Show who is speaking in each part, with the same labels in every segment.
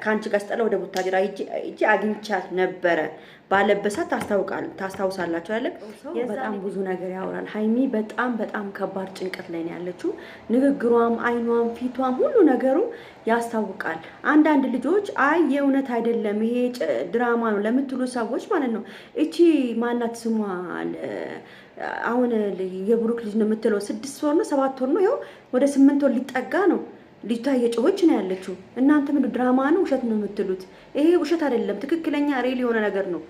Speaker 1: ካንቺ ጋር ስጠላ ወደ ቡታጅራ እጂ አግኝቻት ነበረ ባለበሳት ታስታውሳላችሁ አይደል? በጣም ብዙ ነገር ያወራል። ሃይሚ በጣም ከባድ ጭንቀት ላይ ነው ያለችው። ንግግሯም፣ አይኗም፣ ፊቷም ሁሉ ነገሩ ያስታውቃል። አንዳንድ ልጆች አይ የእውነት አይደለም ይሄ ድራማ ነው ለምትሉ ሰዎች ማለት ነው እቺ ማናት ስሟ አሁን የብሩክ ልጅ ነው የምትለው 6 ወር ነው 7 ወር ነው ይኸው ወደ 8 ወር ሊጠጋ ነው ልጅቷ እየጮኸች ነው ያለችው። እናንተ ምን ድራማ ነው ውሸት ነው የምትሉት? ይሄ ውሸት አይደለም፣ ትክክለኛ ሪል የሆነ ነገር ነው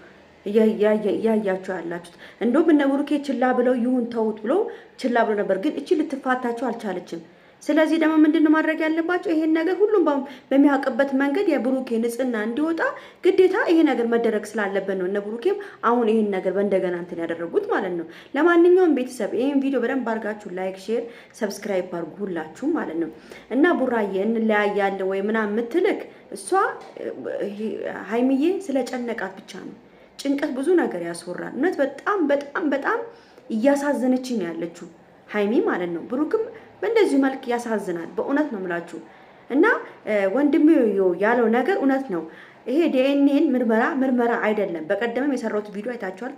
Speaker 1: ያያችሁ ያላችሁት። እንደውም እነ ብሩኬ ችላ ብለው ይሁን ተውት ብሎ ችላ ብሎ ነበር፣ ግን እቺ ልትፋታቸው አልቻለችም። ስለዚህ ደግሞ ምንድነው ማድረግ ያለባቸው? ይሄን ነገር ሁሉም በሚያውቅበት መንገድ የብሩኬ ንጽህና እንዲወጣ ግዴታ ይሄ ነገር መደረግ ስላለበት ነው እነ ብሩኬም አሁን ይሄን ነገር በእንደገና እንትን ያደረጉት ማለት ነው። ለማንኛውም ቤተሰብ ይሄን ቪዲዮ በደንብ አድርጋችሁ ላይክ፣ ሼር፣ ሰብስክራይብ አድርጉ ሁላችሁ ማለት ነው። እና ቡራዬ እንለያያለን ወይ ምናምን የምትልክ እሷ ሃይሚዬ ስለጨነቃት ብቻ ነው። ጭንቀት ብዙ ነገር ያስወራል። እውነት በጣም እያሳዘነችኝ ነው ያለችው ሃይሚ ማለት ነው። ብሩክም በእንደዚህ መልክ ያሳዝናል። በእውነት ነው የምላችሁ። እና ወንድሜ ያለው ነገር እውነት ነው። ይሄ ዲኤንኤን ምርመራ አይደለም። በቀደምም የሰራሁት ቪዲዮ አይታችኋል።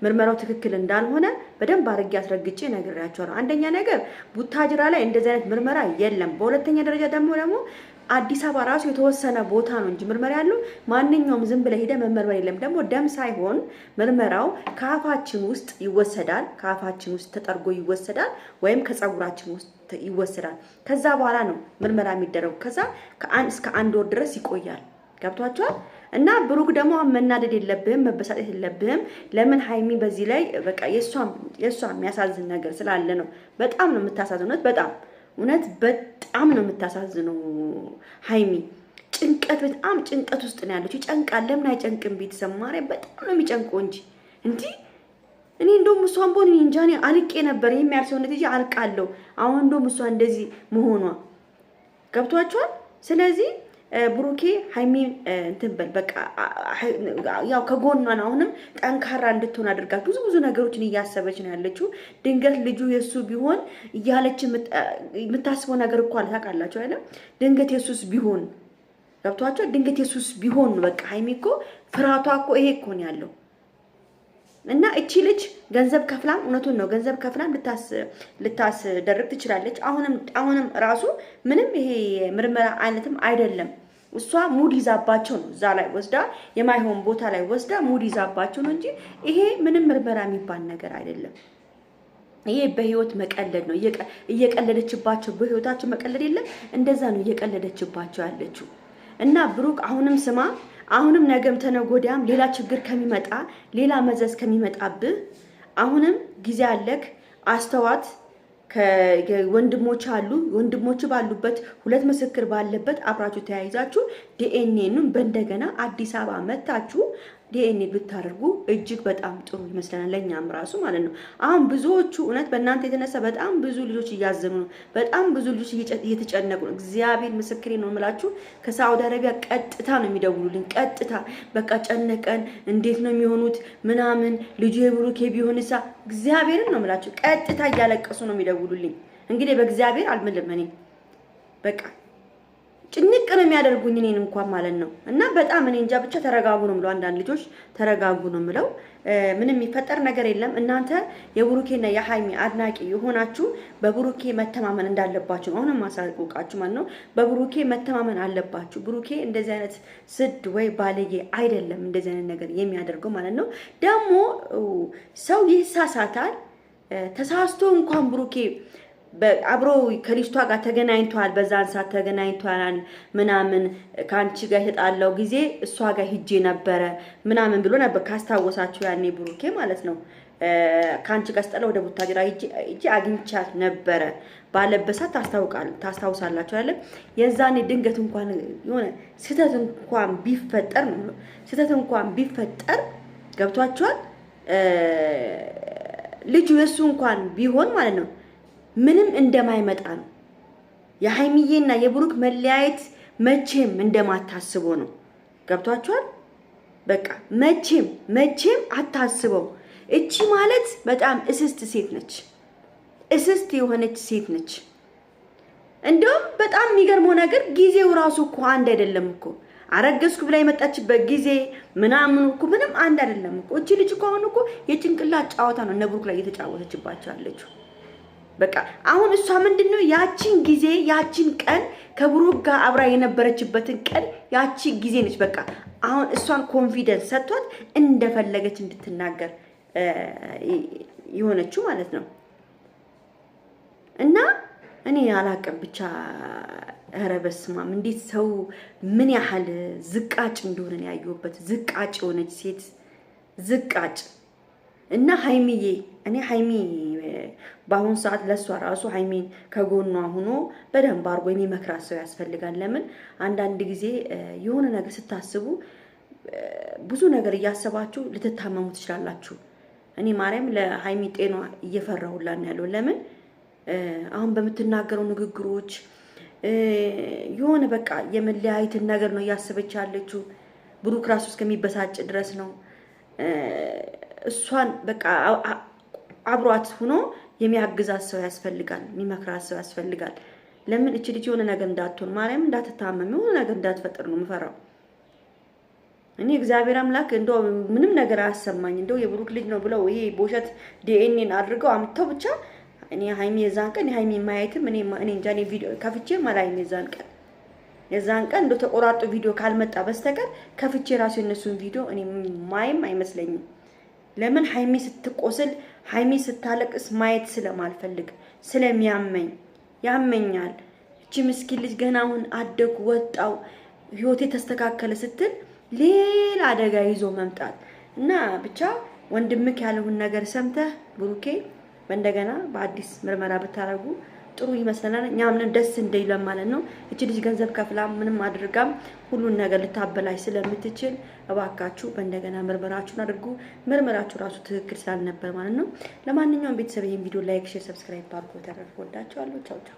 Speaker 1: ምርመራው ትክክል እንዳልሆነ በደንብ አድርጌ አስረግጬ ነግሬያቸዋለሁ። አንደኛ ነገር ቡታጅራ ላይ እንደዚህ አይነት ምርመራ የለም። በሁለተኛ ደረጃ ደግሞ አዲስ አበባ ራሱ የተወሰነ ቦታ ነው እንጂ ምርመራ ያለው ማንኛውም ዝም ብለ ሄደ መመርመር የለም። ደግሞ ደም ሳይሆን ምርመራው ከአፋችን ውስጥ ይወሰዳል፣ ከአፋችን ውስጥ ተጠርጎ ይወሰዳል፣ ወይም ከጸጉራችን ውስጥ ይወሰዳል። ከዛ በኋላ ነው ምርመራ የሚደረገው። ከዛ ከአንድ እስከ 1 ወር ድረስ ይቆያል። ገብቷቸዋል። እና ብሩክ ደግሞ መናደድ የለብህም፣ መበሳጨት የለብህም። ለምን ሃይሚ በዚህ ላይ በቃ የሷ የሚያሳዝን ነገር ስላለ ነው። በጣም ነው የምታሳዝነው። እውነት በጣም ነው የምታሳዝነው ሃይሚ። በጣም ጭንቀት ውስጥ ነው ያለችው። ይጨንቃል። ለምን አይጨንቅም? ቤተሰብ ማርያም በጣም ነው የሚጨንቀው እንጂ እኔ እንደውም እሷን ቦን እንጃኔ አልቄ ነበር የሚያር ሰውነት እንጂ አልቃለሁ። አሁን እንደውም እሷ እንደዚህ መሆኗ ገብቷቸዋል። ስለዚህ ብሩኬ ሃይሚ እንትን በል በቃ ያው ከጎኗ ነው። አሁንም ጠንካራ እንድትሆን አድርጋት ብዙ ነገሮችን እያሰበች ነው ያለችው። ድንገት ልጁ የሱ ቢሆን እያለች የምታስበው ነገር እኮ ታውቃላችሁ አይደል? ድንገት የሱስ ቢሆን ገብቷቸው ድንገት የሱስ ቢሆን በቃ ሃይሚ እኮ ፍራቷ እኮ ይሄ እኮ ነው ያለው። እና እቺ ልጅ ገንዘብ ከፍላም እውነቱን ነው ገንዘብ ከፍላም ልታስደርግ ትችላለች። አሁንም ራሱ ምንም ይሄ ምርመራ አይነትም አይደለም። እሷ ሙድ ይዛባቸው ነው እዛ ላይ ወስዳ የማይሆን ቦታ ላይ ወስዳ ሙድ ይዛባቸው ነው እንጂ ይሄ ምንም ምርመራ የሚባል ነገር አይደለም። ይሄ በህይወት መቀለድ ነው። እየቀለደችባቸው በህይወታቸው መቀለድ የለም። እንደዛ ነው እየቀለደችባቸው ያለችው። እና ብሩክ አሁንም ነገም ተነጎዳም ሌላ ችግር ከሚመጣ ሌላ መዘዝ ከሚመጣብህ አሁንም ጊዜ አለክ። አስተዋት። ከወንድሞች ወንድሞች ባሉበት 2 ምስክር ባለበት አብራችሁ ተያይዛችሁ ዲኤንኤኑን በእንደገና አዲስ አበባ መታችሁ ዲኤንኤ ብታደርጉ እጅግ በጣም ጥሩ ይመስለናል፣ ለኛም ራሱ ማለት ነው። አሁን ብዙዎቹ እውነት በእናንተ የተነሳ በጣም ብዙ ልጆች እያዘኑ ነው። በጣም ብዙ ልጆች እየተጨነቁ ነው። እግዚአብሔር ምስክሬ ነው የምላችሁ። ከሳውዲ አረቢያ ቀጥታ ነው የሚደውሉልኝ። ቀጥታ በቃ ጨነቀን፣ እንዴት ነው የሚሆኑት ምናምን ልጁ የብሩኬ ቢሆንሳ እግዚአብሔርን ነው የምላችሁ። ቀጥታ እያለቀሱ ነው የሚደውሉልኝ። እንግዲህ በእግዚአብሔር አልምልም እኔ በቃ ጭንቅ ነው የሚያደርጉኝ እኔን እንኳን ማለት ነው። እና በጣም እኔ እንጃ ብቻ ተረጋጉ ነው የምለው። አንዳንድ ልጆች ተረጋጉ ነው የምለው። ምንም የሚፈጠር ነገር የለም። እናንተ የብሩኬና የሃይሚ አድናቂ የሆናችሁ በብሩኬ መተማመን እንዳለባችሁ አሁንም ማሳውቃችሁ ማለት ነው። በብሩኬ መተማመን አለባችሁ። ብሩኬ እንደዚህ አይነት ስድ ወይ ባለጌ አይደለም እንደዚህ አይነት ነገር የሚያደርገው ማለት ነው። ደግሞ ሰው ይሳሳታል። ተሳስቶ እንኳን ብሩኬ አብሮ ከልጅቷ ጋር ተገናኝቷል። በዛን ሰዓት ተገናኝቷል ምናምን ካንቺ ጋር የተጣላው ጊዜ እሷ ጋር ሂጄ ነበረ ምናምን ብሎ ነበር ካስታወሳችሁ ያኔ ብሩኬ ማለት ነው። ካንቺ ጋር ስጠላ ወደ ቡታጅራ ሂጄ አግኝቻት ነበረ ባለበሳት ታስታውሳላችሁ አይደል? የዛኔ ድንገት እንኳን የሆነ ስህተት እንኳን ቢፈጠር ገብቷችኋል። ልጁ የሱ እንኳን ቢሆን ማለት ነው ምንም እንደማይመጣ ነው። የሃይሚዬና የብሩክ መለያየት መቼም እንደማታስበው ነው። ገብቷችኋል? በቃ መቼም አታስበው። እቺ ማለት በጣም እስስት ሴት ነች። እስስት የሆነች ሴት ነች። እንደውም በጣም የሚገርመው ነገር ጊዜው ራሱ እኮ አንድ አይደለም እኮ አረገዝኩ ብላ የመጣችበት ጊዜ ምናምን እኮ ምንም አንድ አይደለም እኮ። እቺ ልጅ እኮ አሁን እኮ የጭንቅላት ጨዋታ ነው እነ ብሩክ ላይ እየተጫወተችባቸው ያለችው። በቃ አሁን እሷ ምንድነው ያቺን ጊዜ ያቺን ቀን ከብሩክ ጋር አብራ የነበረችበትን ቀን ያቺ ጊዜ ነች። በቃ አሁን እሷን ኮንፊደንስ ሰጥቷት እንደፈለገች እንድትናገር የሆነችው ማለት ነው። እና እኔ አላቅም ብቻ ኧረ በስመ አብ እንዴት ሰው ምን ያህል ዝቃጭ እንደሆነ ያየሁበት። ዝቃጭ የሆነች ሴት ዝቃጭ። እና ሀይሚዬ እኔ ሀይሚ በአሁን ሰዓት ለሷ ራሱ ሀይሚን ከጎኗ ሆኖ በደንብ አድርጎ የሚመክራት ሰው ያስፈልጋል። ለምን አንዳንድ ጊዜ የሆነ ነገር ስታስቡ ብዙ ነገር እያሰባችሁ ልትታመሙ ትችላላችሁ። እኔ ማርያም ለሀይሚ ጤና እየፈራሁላን ያለው ለምን አሁን በምትናገረው ንግግሮች የሆነ በቃ የመለያየትን ነገር ነው እያሰበች ያለችው። ብሩክ ራሱ እስከሚበሳጭ ድረስ ነው። እሷን በቃ አብሯት ሆኖ የሚያግዛት ሰው ያስፈልጋል፣ የሚመክራት ሰው ያስፈልጋል። ለምን እቺ ልጅ የሆነ ነገር እንዳትሆን ማርያም እንዳትታመም የሆነ ነገር እንዳትፈጥር ነው የምፈራው። እኔ እግዚአብሔር አምላክ እንደው ምንም ነገር አያሰማኝ። እንደው የብሩክ ልጅ ነው ብለው ይሄ ቦሸት ዲኤንኤን አድርገው አምጥተው ብቻ እኔ ሀይሚ የዛን ቀን ሀይሚ ማየትም እኔ እንጃ እኔ ቪዲዮ ከፍቼ ማላይም የዛን ቀን እንደው ተቆራርጦ ቪዲዮ ካልመጣ በስተቀር ከፍቼ ራሱ የነሱን ቪዲዮ እኔ ማይም አይመስለኝም። ለምን ሀይሚ ስትቆስል ሀይሚ ስታለቅስ ማየት ስለማልፈልግ ስለሚያመኝ ያመኛል። እቺ ምስኪን ልጅ ገና አሁን አደኩ ወጣው ህይወቴ ተስተካከለ ስትል ሌላ አደጋ ይዞ መምጣት እና ብቻ ወንድምክ ያለውን ነገር ሰምተህ ብሩኬ እንደገና በአዲስ ምርመራ ብታረጉ ጥሩ ይመስለናል። እኛም ደስ እንደይለን ማለት ነው። እቺ ልጅ ገንዘብ ከፍላ ምንም አድርጋም ሁሉን ነገር ልታበላሽ ስለምትችል እባካችሁ በእንደገና ምርመራችሁን አድርጉ። ምርመራችሁ ራሱ ትክክል ስላልነበር ማለት ነው። ለማንኛውም ቤተሰብ ይሄን ቪዲዮ ላይክ፣ ሼር፣ ሰብስክራይብ አድርጉ። ተረፈ ወዳችኋለሁ። ቻው ቻው።